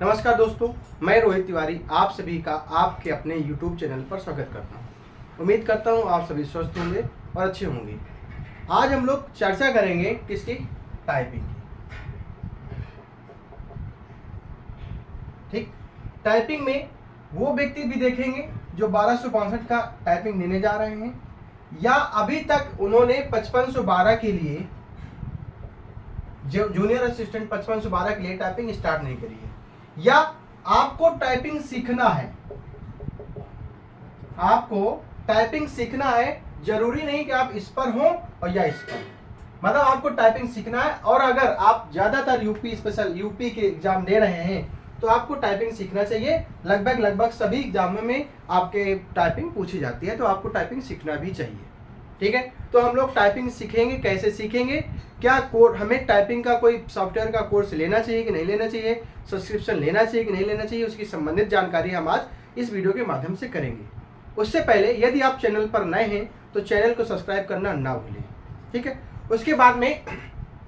नमस्कार दोस्तों, मैं रोहित तिवारी आप सभी का आपके अपने YouTube चैनल पर स्वागत करता हूं। उम्मीद करता हूं आप सभी स्वस्थ होंगे और अच्छे होंगे। आज हम लोग चर्चा करेंगे किसकी? टाइपिंग की। ठीक, टाइपिंग में वो व्यक्ति भी देखेंगे जो 1262 का टाइपिंग देने जा रहे हैं या अभी तक उन्होंने 5512 के लिए जो जूनियर असिस्टेंट 5512 के लिए टाइपिंग स्टार्ट नहीं करी है, या आपको टाइपिंग सीखना है। आपको टाइपिंग सीखना है, जरूरी नहीं कि आप इस पर हो और या इस पर, मतलब आपको टाइपिंग सीखना है। और अगर आप ज्यादातर यूपी स्पेशल यूपी के एग्जाम दे रहे हैं तो आपको टाइपिंग सीखना चाहिए। लगभग सभी एग्जामों में आपके टाइपिंग पूछी जाती है, तो आपको टाइपिंग सीखना भी चाहिए। ठीक है, तो हम लोग टाइपिंग सीखेंगे। कैसे सीखेंगे? क्या कोर्स, हमें टाइपिंग का कोई सॉफ्टवेयर का कोर्स लेना चाहिए कि नहीं लेना चाहिए, सब्सक्रिप्शन लेना चाहिए कि नहीं लेना चाहिए, उसकी संबंधित जानकारी हम आज इस वीडियो के माध्यम से करेंगे। उससे पहले यदि आप चैनल पर नए हैं तो चैनल को सब्सक्राइब करना ना भूलें। ठीक है, उसके बाद में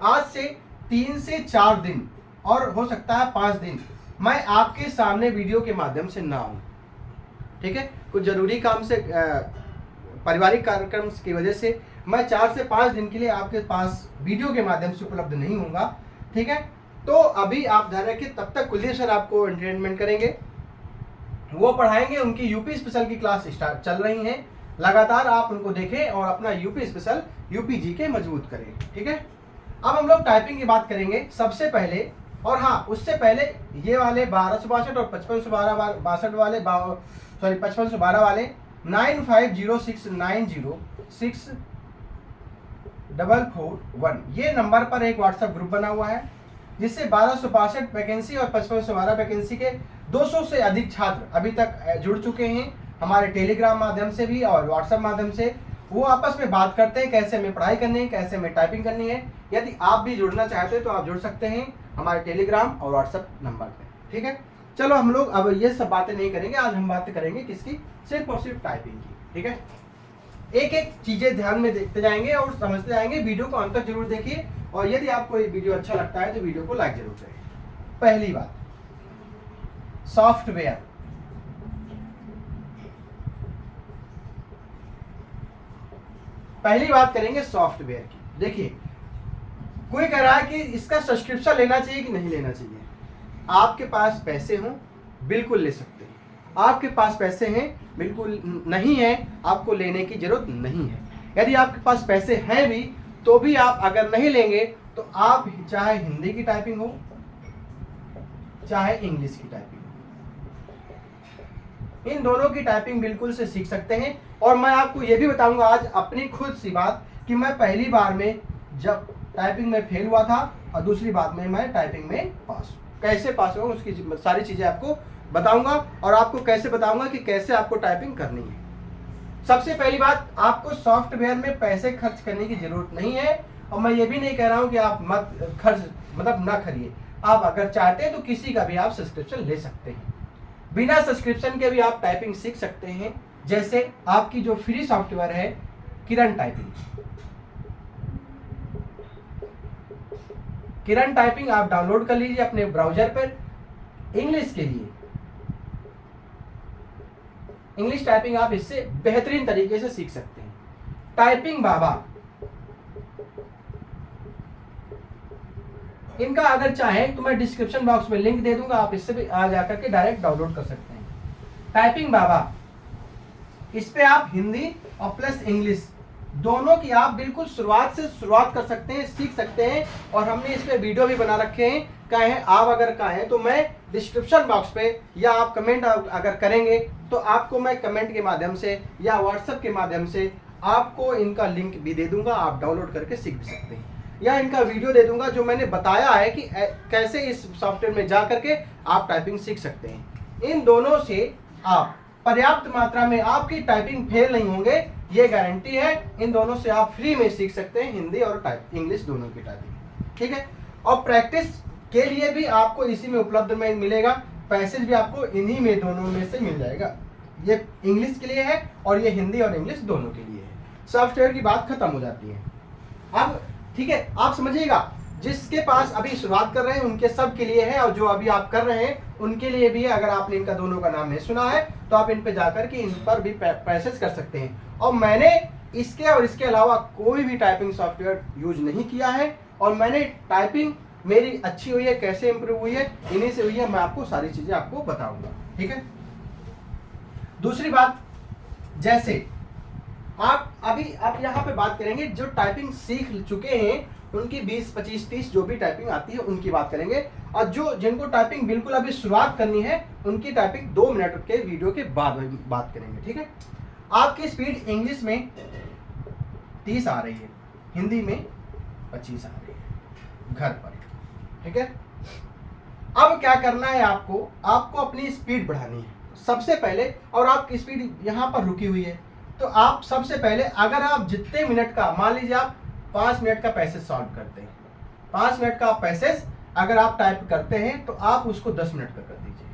आज से 3 से 4 दिन और हो सकता है 5 दिन मैं आपके सामने वीडियो के माध्यम से ना आऊँ। ठीक है, कुछ जरूरी काम से पारिवारिक कार्यक्रम की वजह से मैं 4 से 5 दिन के लिए आपके पास वीडियो के माध्यम से उपलब्ध नहीं होऊंगा। ठीक है, तो अभी आप ध्यान रखिए, तब तक कुलदीप सर आपको एंटरटेनमेंट करेंगे, वो पढ़ाएंगे। उनकी यूपी स्पेशल की क्लास स्टार्ट चल रही हैं, लगातार आप उनको देखें और अपना यूपी स्पेशल यूपी जीके मजबूत करें। ठीक है, अब हम लोग टाइपिंग की बात करेंगे सबसे पहले। और हाँ, उससे पहले ये वाले 1262 और 5562 वाले 5512 वाले 9506906441 ये नंबर पर एक व्हाट्सएप ग्रुप बना हुआ है, जिससे 1262 वैकेंसी और 5512 वैकेंसी के 200 से अधिक छात्र अभी तक जुड़ चुके हैं। हमारे टेलीग्राम माध्यम से भी और व्हाट्सएप माध्यम से वो आपस में बात करते हैं कैसे हमें पढ़ाई करनी है, कैसे हमें टाइपिंग करनी है। यदि आप भी जुड़ना चाहते हैं तो आप जुड़ सकते हैं हमारे टेलीग्राम और व्हाट्सएप नंबर पे। ठीक है, चलो हम लोग अब ये सब बातें नहीं करेंगे, आज हम बातें करेंगे किसकी? सिर्फ और सिर्फ टाइपिंग की। ठीक है, एक एक चीजें ध्यान में देखते जाएंगे और समझते जाएंगे। वीडियो को अंत तक जरूर देखिए और यदि आपको ये वीडियो अच्छा लगता है तो वीडियो को लाइक जरूर करें। पहली बात, सॉफ्टवेयर। पहली बात करेंगे सॉफ्टवेयर की। देखिए, कोई कह रहा है कि इसका सब्सक्रिप्शन लेना चाहिए कि नहीं लेना चाहिए। आपके पास पैसे हों बिल्कुल ले सकते हैं, आपके पास पैसे हैं बिल्कुल नहीं है, आपको लेने की जरूरत नहीं है। यदि आपके पास पैसे हैं भी तो भी आप अगर नहीं लेंगे तो आप चाहे हिंदी की टाइपिंग हो चाहे इंग्लिश की टाइपिंग हो, इन दोनों की टाइपिंग बिल्कुल से सीख सकते हैं। और मैं आपको यह भी बताऊंगा आज अपनी खुद सी बात कि मैं पहली बार में जब टाइपिंग में फेल हुआ था और दूसरी बार में मैं टाइपिंग में पास हूँ। कैसे पास हुआ उसकी सारी चीजें आपको बताऊंगा और आपको कैसे बताऊंगा कि कैसे आपको टाइपिंग करनी है। सबसे पहली बात, आपको सॉफ्टवेयर में पैसे खर्च करने की जरूरत नहीं है। और मैं ये भी नहीं कह रहा हूं कि आप मत खर्च मतलब ना करिए। आप अगर चाहते हैं तो किसी का भी आप सब्सक्रिप्शन ले सकते हैं, बिना सब्सक्रिप्शन के भी आप टाइपिंग सीख सकते हैं। जैसे आपकी जो फ्री सॉफ्टवेयर है किरण टाइपिंग, किरण टाइपिंग आप डाउनलोड कर लीजिए अपने ब्राउजर पर। इंग्लिश के लिए इंग्लिश टाइपिंग आप इससे बेहतरीन तरीके से सीख सकते हैं। टाइपिंग बाबा, इनका अगर चाहें तो मैं डिस्क्रिप्शन बॉक्स में लिंक दे दूंगा, आप इससे भी आ जाकर के डायरेक्ट डाउनलोड कर सकते हैं। टाइपिंग बाबा, इस पे आप हिंदी और प्लस इंग्लिश दोनों की आप बिल्कुल शुरुआत से शुरुआत कर सकते हैं, सीख सकते हैं। और हमने इस पे वीडियो भी बना रखे हैं। कहें आप अगर कहें तो मैं डिस्क्रिप्शन बॉक्स पे या आप कमेंट अगर करेंगे तो आपको मैं कमेंट के माध्यम से या व्हाट्सएप के माध्यम से आपको इनका लिंक भी दे दूंगा, आप डाउनलोड करके सीख भी सकते हैं। या इनका वीडियो दे दूंगा जो मैंने बताया है कि कैसे इस सॉफ्टवेयर में जा करके आप टाइपिंग सीख सकते हैं। इन दोनों से आप पर्याप्त मात्रा में आपकी टाइपिंग फेल नहीं होंगे, ये गारंटी है। इन दोनों से आप फ्री में सीख सकते हैं, हिंदी और इंग्लिश दोनों की टाइपिंग। ठीक है, और प्रैक्टिस के लिए भी आपको इसी में उपलब्ध में मिलेगा। पैसेज भी आपको इन्हीं में दोनों में से मिल जाएगा। ये इंग्लिश के लिए है और ये हिंदी और इंग्लिश दोनों के लिए है। सॉफ्टवेयर की बात खत्म हो जाती है। अब ठीक है, आप समझिएगा, जिसके पास अभी शुरुआत कर रहे हैं उनके सब के लिए है, और जो अभी आप कर रहे हैं उनके लिए भी है। अगर आपने इनका दोनों का नाम नहीं सुना है तो आप इन पे जाकर के इन पर भी पैसेज कर सकते हैं। और मैंने इसके और इसके अलावा कोई भी टाइपिंग सॉफ्टवेयर यूज नहीं किया है, और मैंने टाइपिंग मेरी अच्छी हुई है, कैसे इंप्रूव हुई है, इन्हीं से हुई है। मैं आपको सारी चीजें आपको बताऊंगा, ठीक है। दूसरी बात, जैसे आप यहाँ पे बात करेंगे जो टाइपिंग सीख चुके हैं उनकी 20, 25, 30 जो भी टाइपिंग आती है उनकी बात करेंगे, और जो जिनको टाइपिंग बिल्कुल अभी शुरुआत करनी है उनकी टाइपिंग 2 मिनट के वीडियो के बाद बात करेंगे, ठीक है। आपकी स्पीड इंग्लिश में 30 आ रही है, हिंदी में 25 आ रही है घर पर, ठीक है। अब क्या करना है आपको अपनी स्पीड बढ़ानी है सबसे पहले, और आपकी स्पीड यहाँ पर रुकी हुई है, तो आप सबसे पहले अगर आप जितने मिनट का, मान लीजिए आप 5 मिनट का पैसेज सॉल्व करते हैं, 5 मिनट का पैसेज अगर आप टाइप करते हैं तो आप उसको 10 मिनट का कर दीजिए,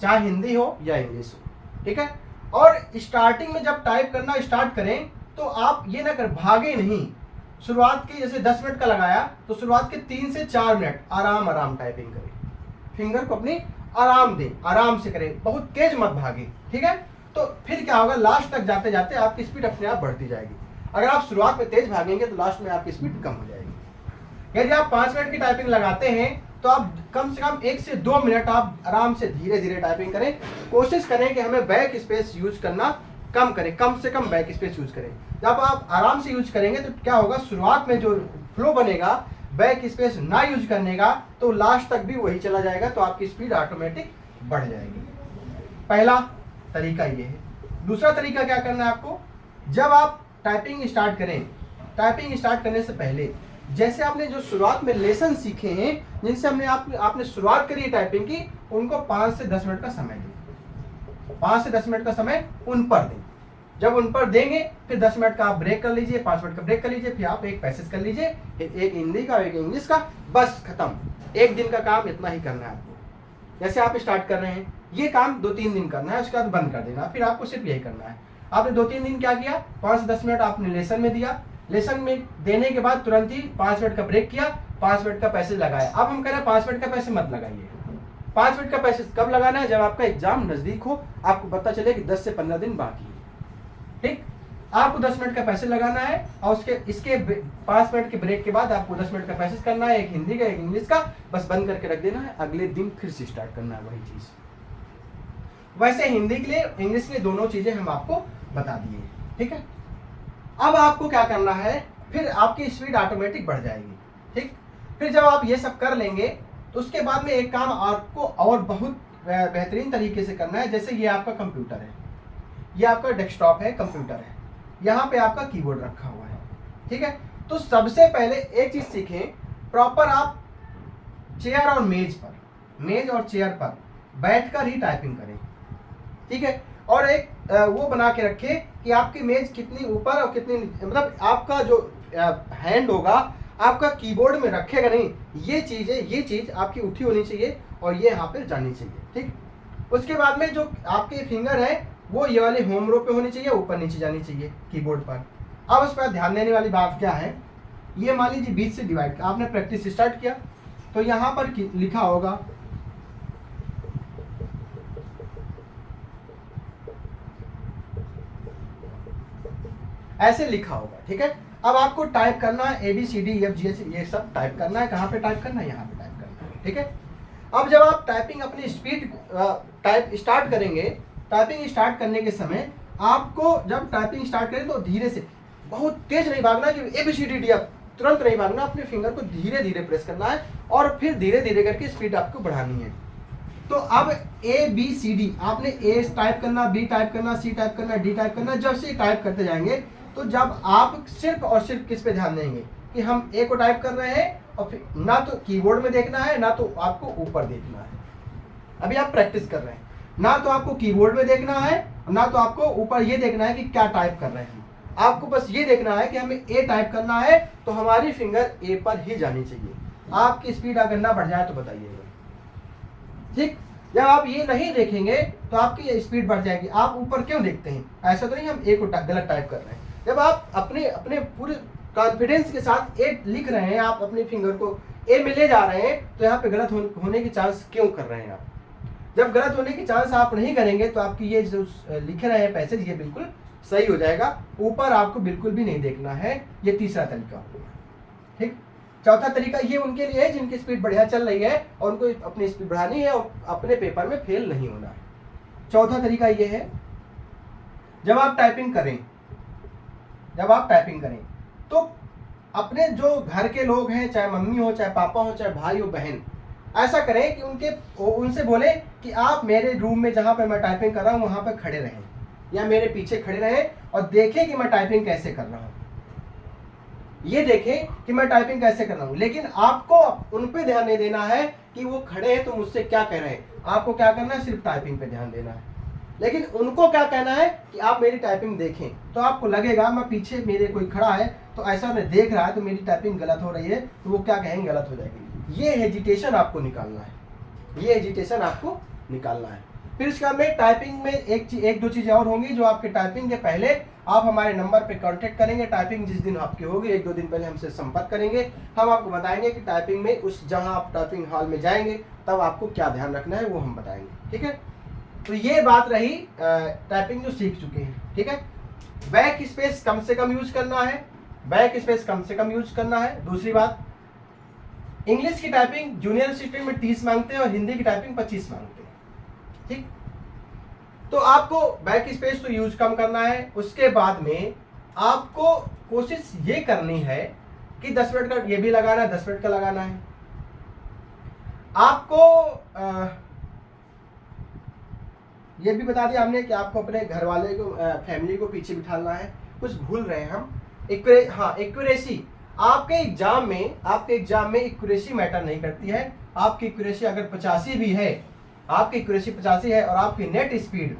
चाहे हिंदी हो या इंग्लिश हो, ठीक है। और स्टार्टिंग में जब टाइप करना स्टार्ट करें तो आप ये ना कर भागे नहीं। शुरुआत के जैसे 10 मिनट का लगाया तो शुरुआत के 3 से 4 मिनट आराम टाइपिंग करें, फिंगर को अपनी आराम दें, आराम से करें, बहुत तेज मत भागे, ठीक है। तो फिर क्या होगा, लास्ट तक जाते जाते आपकी स्पीड अपने आप बढ़ती जाएगी। अगर आप शुरुआत में तेज भागेंगे तो लास्ट में आपकी स्पीड कम हो जाएगी। यदि आप 5 मिनट की टाइपिंग लगाते हैं तो आप कम से कम 1 से 2 मिनट आप आराम से धीरे धीरे टाइपिंग करें। कोशिश करें कि हमें बैक स्पेस यूज करना कम करें, कम से कम बैक स्पेस यूज करें। जब आप आराम से यूज करेंगे तो क्या होगा, शुरुआत में जो फ्लो बनेगा बैक स्पेस ना यूज करने का, तो लास्ट तक भी वही चला जाएगा, तो आपकी स्पीड ऑटोमेटिक बढ़ जाएगी। पहला तरीका ये है। दूसरा तरीका क्या करना है आपको, जब आप टाइपिंग स्टार्ट करें, टाइपिंग स्टार्ट करने से पहले जैसे आपने जो शुरुआत में लेसन सीखे हैं, जिनसे हमने आपने शुरुआत करी है टाइपिंग की, उनको 5 से 10 मिनट का समय दें, 5 से 10 मिनट का समय उन पर दें। जब उन पर देंगे फिर 10 मिनट का आप ब्रेक कर लीजिए, 5 मिनट का ब्रेक कर लीजिए, फिर आप एक पैसेज कर लीजिए, एक हिंदी का एक इंग्लिश का, बस खत्म। एक दिन का काम इतना ही करना है आपको। जैसे आप स्टार्ट कर रहे हैं, ये काम 2-3 दिन करना है, उसके बाद बंद कर देना, फिर आपको सिर्फ यही करना है। आपने 2-3 दिन क्या किया, 5 से 10 मिनट आपने लेसन में दिया, लेसन में देने के बाद तुरंत ही 5 मिनट का ब्रेक किया, 5 मिनट का पैसेज लगाया। अब हम कह रहे हैं 5 मिनट का पैसेज मत लगाइए। 5 मिनट का पैसेज कब लगाना है, जब आपका एग्जाम नजदीक हो, आपको पता चले कि 10 से 15 दिन बाकी है, ठीक। आपको 10 मिनट का पैसेज लगाना है, और इसके 5 मिनट के ब्रेक के बाद आपको 10 मिनट का पैसेज करना है, एक हिंदी का एक इंग्लिश का, बस बंद करके रख देना है। अगले दिन फिर से स्टार्ट करना है वही चीज। वैसे हिंदी के लिए इंग्लिश के लिए दोनों चीजें हम आपको बता दिए, ठीक है। अब आपको क्या करना है, फिर आपकी स्पीड ऑटोमेटिक बढ़ जाएगी, ठीक। फिर जब आप ये सब कर लेंगे तो उसके बाद में एक काम आपको और बहुत बेहतरीन तरीके से करना है। जैसे ये आपका कंप्यूटर है, ये आपका डेस्कटॉप है, कंप्यूटर है, यहाँ पे आपका कीबोर्ड रखा हुआ है, ठीक है। तो सबसे पहले एक चीज सीखें, प्रॉपर आप चेयर और मेज और चेयर पर बैठकर ही टाइपिंग करें, ठीक है। और एक वो बना के रखें कि आपकी मेज कितनी ऊपर और कितनी, मतलब आपका जो हैंड होगा आपका कीबोर्ड में रखेगा नहीं, ये चीज आपकी उठी होनी चाहिए और ये यहाँ पे जानी चाहिए, ठीक। उसके बाद में जो आपके फिंगर है वो ये वाले होम रो पे होनी चाहिए, ऊपर नीचे जानी चाहिए कीबोर्ड पर। अब उस पर ध्यान देने वाली बात क्या है, ये मान लीजिए बीच से डिवाइड, आपने प्रैक्टिस स्टार्ट किया तो यहाँ पर लिखा होगा ऐसे लिखा होगा, ठीक है। अब आपको टाइप करना है ABCDEFGH, ये सब टाइप करना है। कहाँ पे टाइप करना है, यहाँ पे टाइप करना है, ठीक है। अब जब आप टाइपिंग अपनी स्पीड टाइप स्टार्ट करेंगे, टाइपिंग स्टार्ट करने के समय आपको जब टाइपिंग स्टार्ट करें तो धीरे से, बहुत तेज नहीं भागना कि ABCDEF तुरंत नहीं भागना, अपने फिंगर को धीरे धीरे प्रेस करना है और फिर धीरे धीरे करके स्पीड आपको बढ़ानी है। तो अब ABCD आपने A टाइप करना, B टाइप करना, C टाइप करना, D टाइप करना। जब से टाइप करते जाएंगे तो जब आप सिर्फ और सिर्फ किस पे ध्यान देंगे कि हम A को टाइप कर रहे हैं, और फिर ना तो कीबोर्ड में देखना है ना तो आपको ऊपर देखना है। अभी आप प्रैक्टिस कर रहे हैं, ना तो आपको कीबोर्ड में देखना है ना तो आपको ऊपर ये देखना है कि क्या टाइप कर रहे हैं। आपको बस ये देखना है कि हमें A टाइप करना है तो हमारी फिंगर A पर ही जानी चाहिए। आपकी स्पीड अगर ना बढ़ जाए तो बताइएगा, ठीक। जब आप ये नहीं देखेंगे तो आपकी स्पीड बढ़ जाएगी। आप ऊपर क्यों देखते हैं, ऐसा तो नहीं हम A को गलत टाइप कर रहे हैं। जब आप अपने पूरे कॉन्फिडेंस के साथ ए लिख रहे हैं, आप अपने फिंगर को ए में ले जा रहे हैं, तो यहाँ पे गलत होने की चांस क्यों कर रहे हैं आप? जब गलत होने की चांस आप नहीं करेंगे तो आपकी ये जो लिख रहे हैं पैसेज ये बिल्कुल सही हो जाएगा। ऊपर आपको बिल्कुल भी नहीं देखना है। ये तीसरा तरीका होगा, ठीक। चौथा तरीका ये उनके लिए है जिनकी स्पीड बढ़िया चल रही है और उनको अपनी स्पीड बढ़ानी है और अपने पेपर में फेल नहीं होना है। चौथा तरीका ये है, जब आप टाइपिंग करें तो अपने जो घर के लोग हैं, चाहे मम्मी हो, चाहे पापा हो, चाहे भाई हो, बहन, ऐसा करें कि उनसे बोले कि आप मेरे रूम में जहाँ पे मैं टाइपिंग कर रहा हूँ वहाँ पे खड़े रहें या मेरे पीछे खड़े रहें और देखें कि मैं टाइपिंग कैसे कर रहा हूँ। ये देखें कि मैं टाइपिंग कैसे कर रहा हूँ, लेकिन आपको उन पे ध्यान नहीं देना है कि वो खड़े हैं तो मुझसे क्या कह रहे हैं। आपको क्या करना है, सिर्फ टाइपिंग पे ध्यान देना है। लेकिन उनको क्या कहना है कि आप मेरी टाइपिंग देखें, तो आपको लगेगा मैं पीछे मेरे कोई खड़ा है तो ऐसा मैं देख रहा है तो मेरी टाइपिंग गलत हो रही है, तो वो क्या कहेंगे, गलत हो जाएगी। ये हेजिटेशन आपको निकालना है, फिर इसका में टाइपिंग में एक दो चीज़ें और होंगी जो आपके टाइपिंग के पहले आप हमारे नंबर पे कांटेक्ट करेंगे। टाइपिंग जिस दिन आपकी होगी 1-2 दिन पहले हमसे संपर्क करेंगे। हम आपको बताएंगे कि टाइपिंग में जहां आप टाइपिंग हॉल में जाएंगे तब आपको क्या ध्यान रखना है वो हम बताएंगे, ठीक है। तो ये बात रही टाइपिंग जो सीख चुके हैं, ठीक है। बैक स्पेस कम से कम यूज करना है, दूसरी बात, इंग्लिश की टाइपिंग जूनियर असिस्टेंट में 30 मांगते हैं और हिंदी की टाइपिंग 25 मांगते हैं, ठीक। तो आपको बैक स्पेस तो यूज कम करना है। उसके बाद में आपको कोशिश ये करनी है कि 10 मिनट का ये भी लगाना है, 10 मिनट का लगाना है। आपको ये भी बता दिया हमने कि आपको अपने घर वाले को, फैमिली को पीछे बिठाना है। कुछ भूल रहे हैं हम। एक्यूरेसी, आपके एग्जाम में एक्यूरेसी मैटर नहीं करती है। आपकी एक्यूरेसी अगर 85 भी है, आपकी एक्यूरेसी 85 है और आपकी नेट स्पीड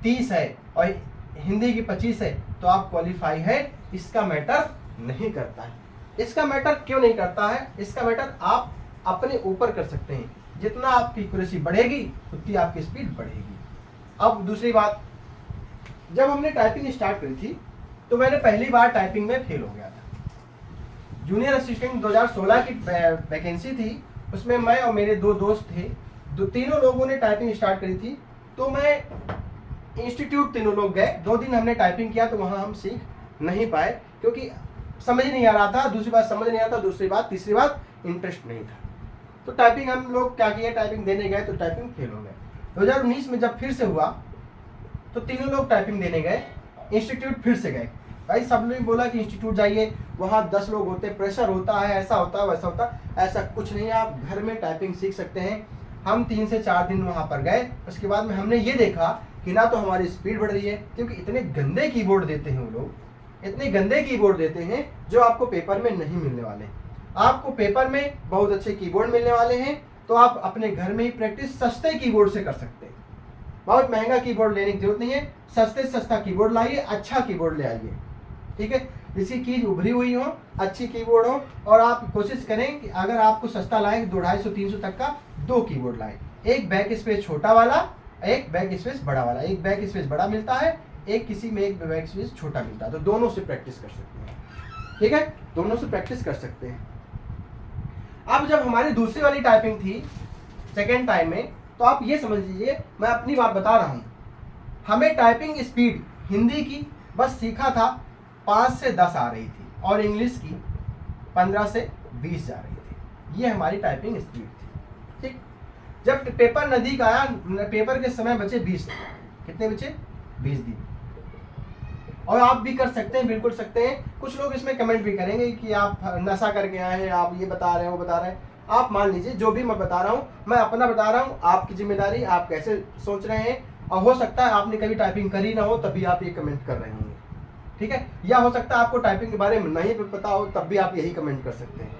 30 है और हिंदी की 25 है तो आप क्वालिफाई है। इसका मैटर नहीं करता है। इसका मैटर क्यों नहीं करता है? इसका मैटर आप अपने ऊपर कर सकते हैं। जितना आपकी एक्यूरेसी बढ़ेगी उतनी आपकी स्पीड बढ़ेगी। अब दूसरी बात, जब हमने टाइपिंग स्टार्ट करी थी तो मैंने पहली बार टाइपिंग में फेल हो गया था। जूनियर असिस्टेंट 2016 की वैकेंसी थी, उसमें मैं और मेरे 2 दोस्त थे, तीनों लोगों ने टाइपिंग स्टार्ट करी थी। तो मैं इंस्टीट्यूट तीनों लोग गए, 2 दिन हमने टाइपिंग किया तो वहाँ हम सीख नहीं पाए क्योंकि समझ नहीं आ रहा था। दूसरी बात समझ नहीं आता, दूसरी बात, तीसरी बात इंटरेस्ट नहीं था। तो टाइपिंग हम लोग क्या किया, टाइपिंग देने गए तो टाइपिंग फेल हो गए। 2019 में जब फिर से हुआ तो तीनों लोग टाइपिंग देने गए, इंस्टीट्यूट फिर से गए। भाई सब लोग बोला कि इंस्टीट्यूट जाइए, वहाँ 10 लोग होते, प्रेशर होता है, ऐसा होता है, वैसा होता है। ऐसा कुछ नहीं है, आप घर में टाइपिंग सीख सकते हैं। हम 3 से 4 दिन वहाँ पर गए। उसके बाद में हमने ये देखा कि ना तो हमारी स्पीड बढ़ रही है, क्योंकि इतने गंदे कीबोर्ड देते हैं वो लोग, इतने गंदे कीबोर्ड देते हैं जो आपको पेपर में नहीं मिलने वाले। आपको पेपर में बहुत अच्छे कीबोर्ड मिलने वाले हैं, तो आप अपने घर में ही प्रैक्टिस सस्ते कीबोर्ड से कर सकते हैं। बहुत महंगा कीबोर्ड लेने की जरूरत नहीं है, सस्ते से सस्ता कीबोर्ड लाइए, अच्छा कीबोर्ड ले आइए, ठीक है, जिसकी कीज उभरी हुई हो, अच्छी कीबोर्ड हो। और आप कोशिश करें कि अगर आपको सस्ता लाएं 250-300 तक का 2 कीबोर्ड लाएं, एक बैक स्पेस छोटा वाला, एक बैक स्पेस बड़ा वाला। एक बैक स्पेस बड़ा मिलता है, एक किसी में एक बैक स्पेस छोटा मिलता है, तो दोनों से प्रैक्टिस कर सकते हैं, ठीक है, दोनों से प्रैक्टिस कर सकते हैं। अब जब हमारी दूसरी वाली टाइपिंग थी सेकेंड टाइम में, तो आप ये समझ लीजिए, मैं अपनी बात बता रहा हूँ, हमें टाइपिंग स्पीड हिंदी की बस सीखा था 5 से 10 आ रही थी और इंग्लिश की 15 से 20 जा रही थी। ये हमारी टाइपिंग स्पीड थी, ठीक। जब पेपर नज़दीक आया, पेपर के समय बचे 20 दिन। कितने बचे? 20 दिन। और आप भी कर सकते हैं, बिल्कुल सकते हैं। कुछ लोग इसमें कमेंट भी करेंगे कि आप नशा करके आए हैं, आप ये बता रहे हैं, वो बता रहे हैं। आप मान लीजिए जो भी मैं बता रहा हूँ, मैं अपना बता रहा हूँ, आपकी जिम्मेदारी, आप कैसे सोच रहे हैं। और हो सकता है आपने कभी टाइपिंग करी ना हो तभी आप ये कमेंट कर रहे होंगे, ठीक है, या हो सकता है आपको टाइपिंग के बारे में नहीं पता हो तब भी आप यही कमेंट कर सकते हैं।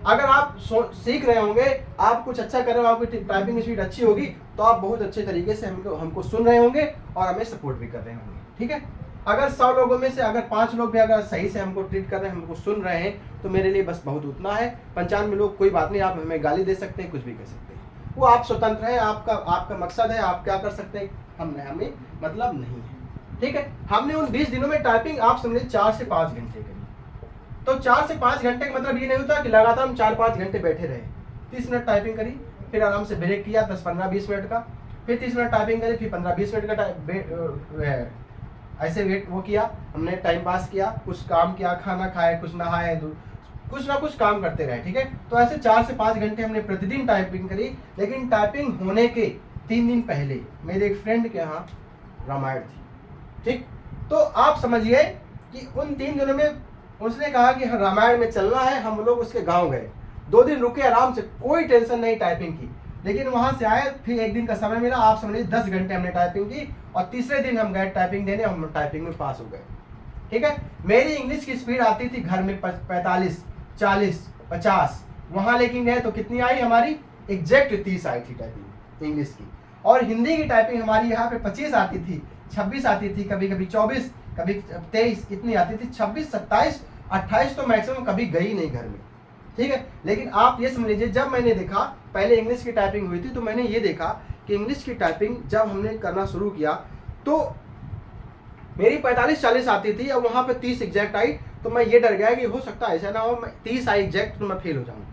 अगर आप सीख रहे होंगे, आप कुछ अच्छा कर रहे हो, आपकी टाइपिंग स्पीड अच्छी होगी, तो आप बहुत अच्छे तरीके से हमको सुन रहे होंगे और हमें सपोर्ट भी कर रहे होंगे, ठीक है। अगर 100 लोगों में से अगर 5 लोग भी अगर सही से हमको ट्रीट कर रहे हैं, हमको सुन रहे हैं, तो मेरे लिए बस बहुत उतना है। 95 लोग कोई बात नहीं, आप हमें गाली दे सकते हैं, कुछ भी कर सकते हैं, वो आप स्वतंत्र हैं, आपका मकसद है, आप क्या कर सकते हैं, हमें मतलब नहीं है, ठीक है। हमने उन 20 दिनों में टाइपिंग आप समझे 4 से 5 घंटे करी, तो 4 से 5 घंटे का मतलब ये नहीं होता कि लगातार हम 4-5 घंटे बैठे रहे। 30 मिनट टाइपिंग करी, फिर आराम से ब्रेक किया 10-15-20 मिनट का, फिर 30 मिनट टाइपिंग करी, फिर 15-20 मिनट का ऐसे वेट वो किया, हमने टाइम पास किया, कुछ काम किया, खाना खाए, कुछ नहाए, कुछ ना कुछ काम करते रहे। ठीक है, तो ऐसे 4 से 5 घंटे हमने प्रतिदिन टाइपिंग करी। लेकिन टाइपिंग होने के 3 दिन पहले मेरे एक फ्रेंड के यहाँ रामायण थी। ठीक, तो आप समझिए कि उन 3 दिनों में उसने कहा कि रामायण में चलना है, हम लोग उसके गांव गए, 2 दिन रुके आराम से, कोई टेंशन नहीं टाइपिंग की। लेकिन वहां से आए, फिर एक दिन का समय मिला, आप समझिए 10 घंटे हमने टाइपिंग की, और तीसरे दिन हम गए टाइपिंग देने, हम टाइपिंग में पास हो गए। ठीक है, मेरी इंग्लिश की स्पीड आती थी घर में 45, 40, 50, वहां लेकिन गए तो कितनी आई हमारी, एग्जैक्ट 30 आई थी टाइपिंग इंग्लिश की। और हिंदी की टाइपिंग हमारी यहाँ पे 25 आती थी, 26 आती थी, कभी कभी 24, कभी 23, इतनी आती थी। 26, 27, 28 तो मैक्सिमम कभी गई नहीं घर में। ठीक है, लेकिन आप ये समझ लीजिए, जब मैंने देखा, पहले इंग्लिश की टाइपिंग हुई थी, तो मैंने ये देखा कि इंग्लिश की टाइपिंग जब हमने करना शुरू किया तो मेरी 45-40 आती थी, और वहाँ पे 30 एग्जैक्ट आई। तो मैं ये डर गया कि हो सकता है ऐसा ना हो, मैं 30 आई एग्जैक्ट तो मैं फेल हो जाऊँ।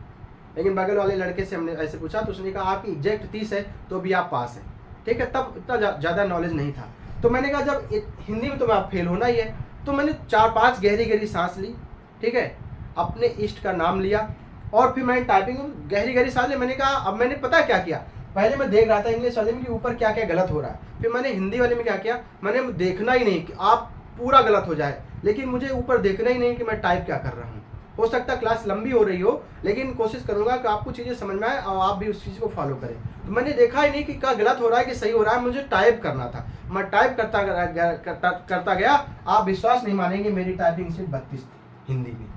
लेकिन बगल वाले लड़के से हमने ऐसे पूछा, तो उसने कहा आपकी एग्जैक्ट 30 है तो भी आप पास हैं। ठीक है, तब इतना ज़्यादा नॉलेज नहीं था। तो मैंने कहा जब हिंदी में तो मैं फेल होना ही है, तो मैंने 4-5 गहरी गहरी सांस ली। ठीक है, अपने इष्ट का नाम लिया, और फिर मैंने टाइपिंग गहरी गहरी सांस ली। मैंने कहा, अब मैंने पता क्या किया, पहले मैं देख रहा था इंग्लिश वाले में कि ऊपर क्या क्या गलत हो रहा है, फिर मैंने हिंदी वाले में क्या किया, मैंने देखना ही नहीं कि आप पूरा गलत हो जाए, लेकिन मुझे ऊपर देखना ही नहीं कि मैं टाइप क्या कर रहा हूँ। हो सकता है क्लास लंबी हो रही हो, लेकिन कोशिश करूंगा कि आपको चीज़ें समझ में आए और आप भी उस चीज़ को फॉलो करें। तो मैंने देखा ही नहीं कि क्या गलत हो रहा है कि सही हो रहा है, मुझे टाइप करना था। मैं टाइप करता गया। आप विश्वास नहीं मानेंगे, मेरी टाइपिंग सिर्फ 32 थी हिंदी में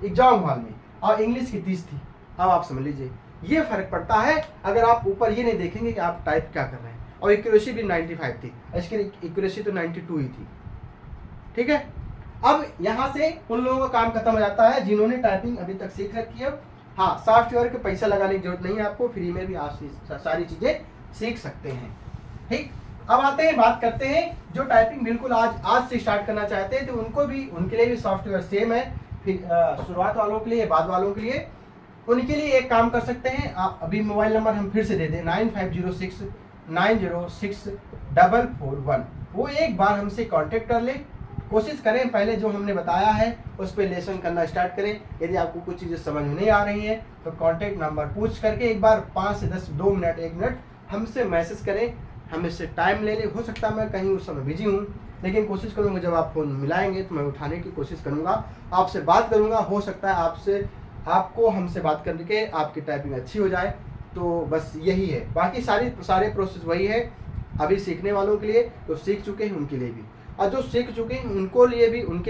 एग्जाम हॉल में, और इंग्लिश की 30 थी। अब आप समझ लीजिए ये फर्क पड़ता है अगर आप ऊपर ये नहीं देखेंगे कि आप टाइप क्या कर रहे हैं। और एक्यूरेसी भी 95 थी, इसकी एक्यूरेसी तो 92 ही थी। ठीक है, अब यहाँ से उन लोगों का काम खत्म हो जाता है जिन्होंने टाइपिंग अभी तक सीख रखी है। हाँ, सॉफ्टवेयर के पैसा लगाने की जरूरत नहीं है आपको, फ्री में भी आप सारी चीजें सीख सकते हैं। ठीक, अब आते हैं, बात करते हैं जो टाइपिंग बिल्कुल आज से स्टार्ट करना चाहते हैं, तो उनके लिए भी सॉफ्टवेयर सेम है। फिर शुरुआत वालों के लिए, बाद वालों के लिए, उनके लिए एक काम कर सकते हैं आप। अभी मोबाइल नंबर हम फिर से दे दें, 9506906441। वो एक बार हमसे कांटेक्ट कर लें। कोशिश करें पहले जो हमने बताया है उस पर लेसन करना स्टार्ट करें। यदि आपको कुछ चीज़ें समझ में नहीं आ रही हैं तो कांटेक्ट नंबर पूछ करके एक बार 5 से 10, 2 मिनट, 1 मिनट हमसे मैसेज करें, हम इससे टाइम ले लें। हो सकता है मैं कहीं उस समय बिजी हूँ, लेकिन कोशिश करूँगा जब आप फ़ोन मिलाएंगे तो मैं उठाने की कोशिश करूँगा, आपसे बात करूँगा। हो सकता है आपको हमसे बात करके आपकी टाइपिंग अच्छी हो जाए। तो बस यही है, बाकी सारे प्रोसेस वही है। अभी सीखने वालों के लिए, तो सीख चुके हैं उनके लिए भी, और जो सीख चुके हैं उनके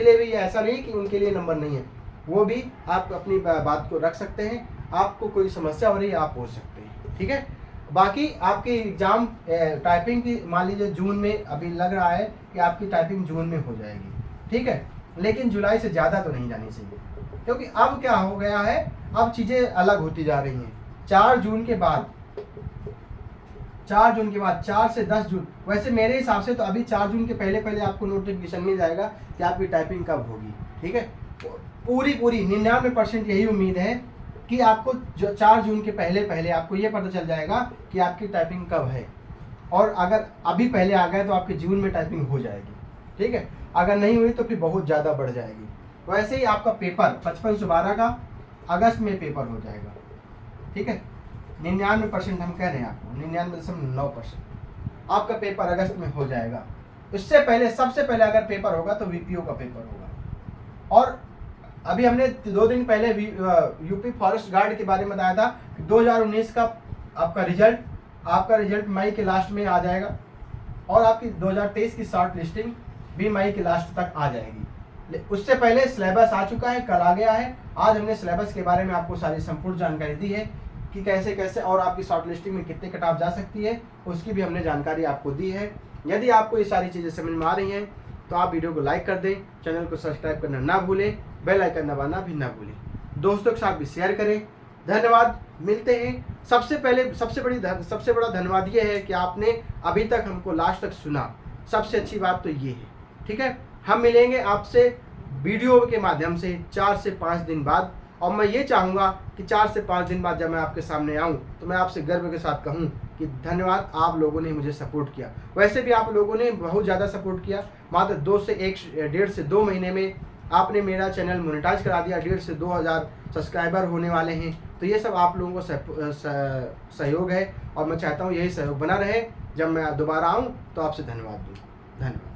लिए भी ऐसा नहीं कि उनके लिए नंबर नहीं है, वो भी आप अपनी बात को रख सकते हैं। आपको कोई समस्या हो रही है आप पूछ सकते हैं। ठीक है, बाकी आपकी एग्जाम टाइपिंग की मान लीजिए जून में, अभी लग रहा है कि आपकी टाइपिंग जून में हो जाएगी। ठीक है, लेकिन जुलाई से ज़्यादा तो नहीं जानी चाहिए, क्योंकि अब क्या हो गया है, अब चीज़ें अलग होती जा रही हैं। 4 जून के बाद 4 से 10 जून, वैसे मेरे हिसाब से तो अभी 4 जून के पहले आपको नोटिफिकेशन मिल जाएगा कि आपकी टाइपिंग कब होगी। ठीक है, पूरी 99% यही उम्मीद है कि आपको 4 जून के पहले आपको ये पता चल जाएगा कि आपकी टाइपिंग कब है। और अगर अभी पहले आ गए तो आपके जून में टाइपिंग हो जाएगी। ठीक है, अगर नहीं हुई तो फिर बहुत ज़्यादा बढ़ जाएगी। वैसे ही आपका पेपर 55 से 12 का अगस्त में पेपर हो जाएगा। ठीक है, 99% हम कह रहे हैं आपको, 99.9% आपका पेपर अगस्त में हो जाएगा। इससे पहले, सबसे पहले अगर पेपर होगा तो वीपीओ का पेपर होगा। और अभी हमने 2 दिन पहले यूपी फॉरेस्ट गार्ड के बारे में बताया था कि 2019 का आपका रिजल्ट मई के लास्ट में आ जाएगा, और आपकी 2023 की शॉर्ट लिस्टिंग भी मई के लास्ट तक आ जाएगी। उससे पहले सिलेबस आ चुका है, कल आ गया है। आज हमने सिलेबस के बारे में आपको सारी संपूर्ण जानकारी दी है कि कैसे और आपकी शॉर्ट लिस्टिंग में कितने कट ऑफ जा सकती है, उसकी भी हमने जानकारी आपको दी है। यदि आपको ये सारी चीज़ें समझ में आ रही हैं तो आप वीडियो को लाइक कर दें, चैनल को सब्सक्राइब करना ना भूलें, बेल आइकन दबाना भी ना भूलें, दोस्तों के साथ भी शेयर करें। धन्यवाद, मिलते हैं। सबसे बड़ा धन्यवाद ये है कि आपने अभी तक हमको लास्ट तक सुना, सबसे अच्छी बात तो ये है। ठीक है, हम मिलेंगे आपसे वीडियो के माध्यम से 4 से 5 दिन बाद। और मैं ये चाहूँगा कि 4 से 5 दिन बाद जब मैं आपके सामने आऊँ तो मैं आपसे गर्व के साथ कहूँ कि धन्यवाद, आप लोगों ने मुझे सपोर्ट किया। वैसे भी आप लोगों ने बहुत ज़्यादा सपोर्ट किया। मात्र 1.5 से 2 महीने में आपने मेरा चैनल मोनेटाइज करा दिया। 1.5 से 2,000 सब्सक्राइबर होने वाले हैं। तो ये सब आप लोगों को सहयोग है और मैं चाहता हूँ यही सहयोग बना रहे। जब मैं दोबारा आऊँ तो आपसे धन्यवाद दूँ। धन्यवाद।